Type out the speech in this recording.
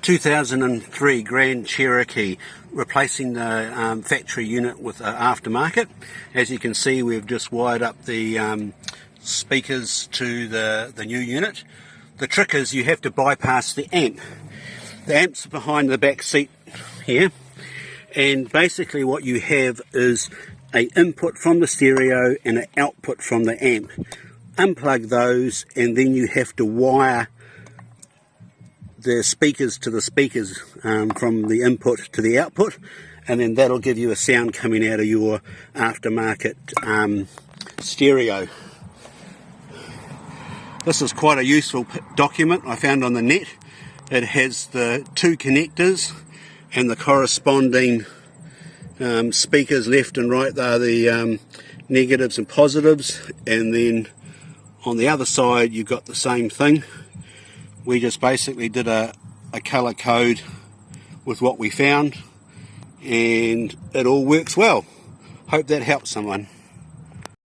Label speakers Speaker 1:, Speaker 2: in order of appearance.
Speaker 1: 2003 Grand Cherokee, replacing the factory unit with an aftermarket. As you can see, we've just wired up the speakers to the new unit. The trick is you have to bypass the amp. The amp's behind the back seat here, and basically what you have is an input from the stereo and an output from the amp. Unplug those, and then you have to wire the speakers to the speakers from the input to the output, and then that'll give you a sound coming out of your aftermarket stereo. This is quite a useful document I found on the net. It has the two connectors and the corresponding speakers left and right. They're the negatives and positives, and then on the other side you've got the same thing. We just basically did a colour code with what we found, and it all works well. Hope that helps someone.